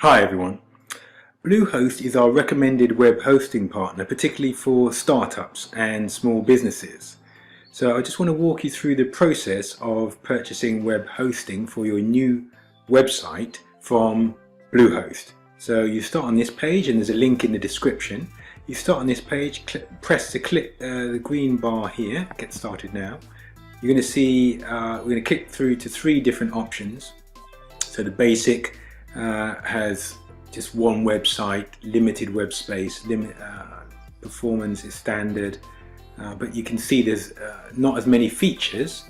Hi everyone. Bluehost is our recommended web hosting partner, particularly for startups and small businesses. So I just want to walk you through the process of purchasing web hosting for your new website from Bluehost. So you start on this page and there's a link in the description. You start on this page, press the green bar here, get started now. You're going to see, we're going to click through to three different options. So the basic has just one website, limited web space, performance is standard, but you can see there's not as many features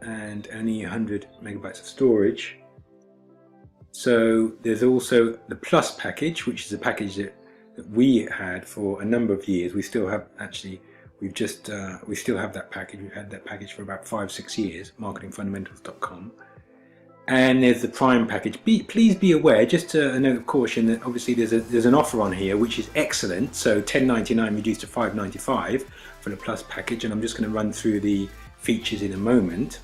and only 100 megabytes of storage. So there's also the Plus package, which is a package that we had for a number of years. We still have we still have that package. We've had that package for about 5-6 years, marketingfundamentals.com. And there's the Prime package. Please be aware, just a note of caution, that obviously there's an offer on here which is excellent. So $10.99 reduced to $5.95 for the Plus package, and I'm just going to run through the features in a moment.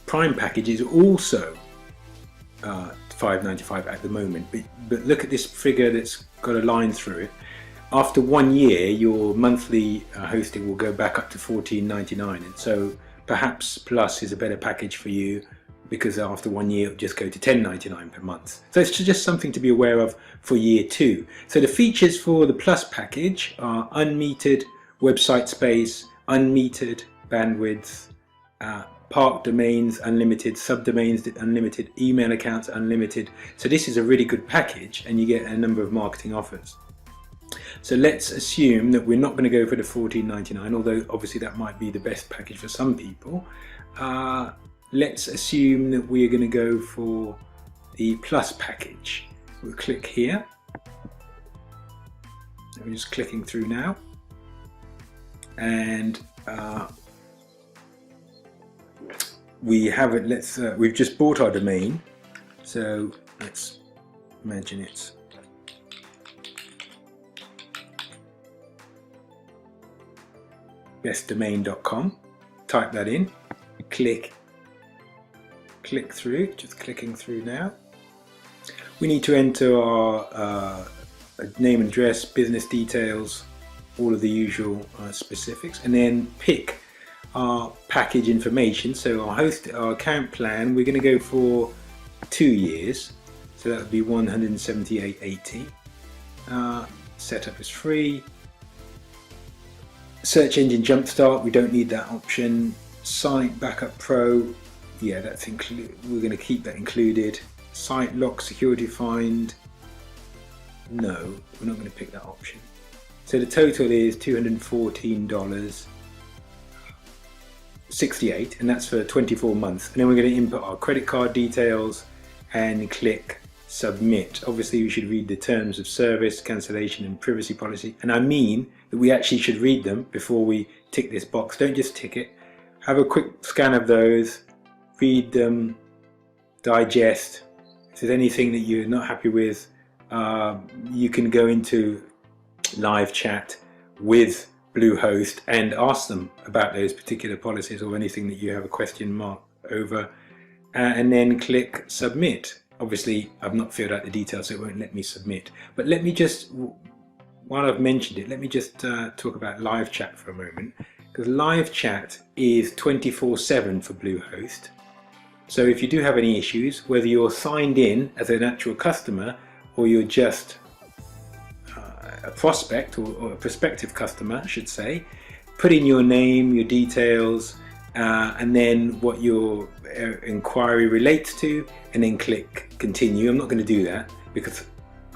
Prime package is also $5.95 at the moment, but look at this figure that's got a line through it. After 1 year, your monthly hosting will go back up to $14.99, and so perhaps Plus is a better package for you, because after 1 year it'll just go to $10.99 per month. So it's just something to be aware of for year 2. So the features for the Plus package are unmetered website space, unmetered bandwidth, park domains unlimited, subdomains unlimited, email accounts unlimited. So this is a really good package, and you get a number of marketing offers. So let's assume that we're not going to go for the $14.99, although obviously that might be the best package for some people. Let's assume that we're going to go for the Plus package. We'll click here. I'm just clicking through now, and we have it. We've just bought our domain, so let's imagine it's bestdomain.com. Type that in, click through, just clicking through now. We need to enter our name and address, business details, all of the usual specifics, and then pick our package information. So our account plan, we're going to go for 2 years, so that would be $178.80. Setup is free. Search engine jumpstart, we don't need that option. Site backup pro, yeah, that's included. We're going to keep that included. Site lock security find, no, we're not going to pick that option. So the total is $214.68, and that's for 24 months. And then we're going to input our credit card details and click submit. Obviously we should read the terms of service, cancellation and privacy policy, and I mean that we actually should read them before we tick this box. Don't just tick it. Have a quick scan of those, read them, digest. If there's anything that you're not happy with, you can go into live chat with Bluehost and ask them about those particular policies or anything that you have a question mark over, and then click submit. Obviously I've not filled out the details, so it won't let me submit, but let me just, while I've mentioned it, let me just talk about live chat for a moment, because live chat is 24/7 for Bluehost. So if you do have any issues, whether you're signed in as an actual customer or you're just a prospect or a prospective customer, I should say, put in your name, your details, and then what your inquiry relates to, and then click continue. I'm not going to do that because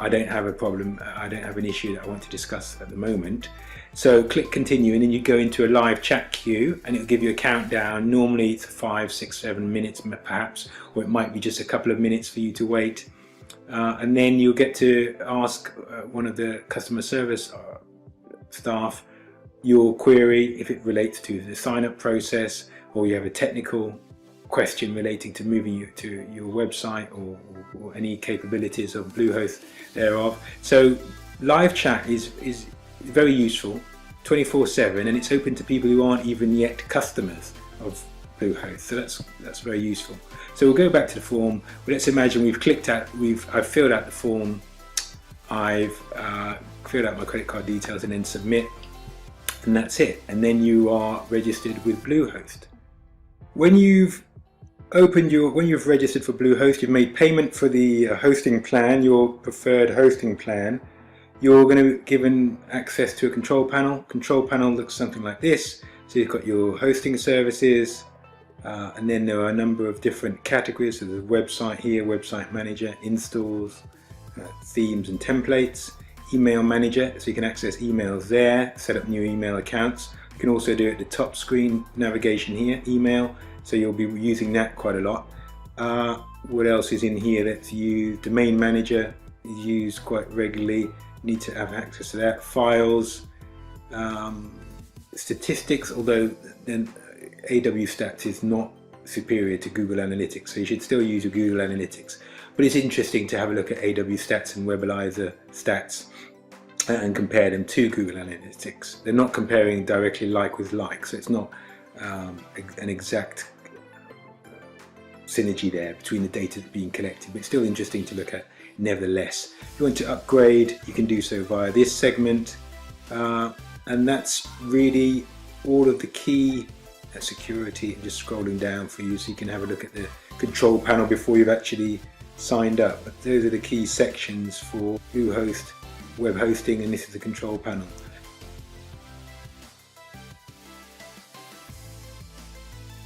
I don't have a problem, I don't have an issue that I want to discuss at the moment. So click continue, and then you go into a live chat queue, and it'll give you a countdown. Normally it's 5, 6, 7 minutes perhaps, or it might be just a couple of minutes for you to wait. And then you'll get to ask one of the customer service staff your query, if it relates to the sign-up process, or you have a technical question relating to moving you to your website, or any capabilities of Bluehost thereof. So live chat is very useful 24/7, and it's open to people who aren't even yet customers of Bluehost. So that's very useful. So we'll go back to the form. Let's imagine I've filled out the form, I've filled out my credit card details and then submit, and that's it. And then you are registered with Bluehost. When you've registered for Bluehost, you've made payment for the hosting plan, your preferred hosting plan. You're going to be given access to a control panel. Control panel looks something like this. So you've got your hosting services, and then there are a number of different categories. So there's a website here, website manager, installs, themes and templates, email manager, so you can access emails there, set up new email accounts. You can also do it at the top screen navigation here, email, so you'll be using that quite a lot. What else is in here that's used? Domain manager is used quite regularly. Need to have access to that. Files, statistics, although then AW Stats is not superior to Google Analytics, so you should still use your Google Analytics. But it's interesting to have a look at AW Stats and Webalizer Stats and compare them to Google Analytics. They're not comparing directly like with like, so it's not an exact synergy there between the data that's being collected, but it's still interesting to look at nevertheless. If you want to upgrade, you can do so via this segment, and that's really all of the key security. Just scrolling down for you so you can have a look at the control panel before you've actually signed up. But those are the key sections for Bluehost web hosting, and this is the control panel.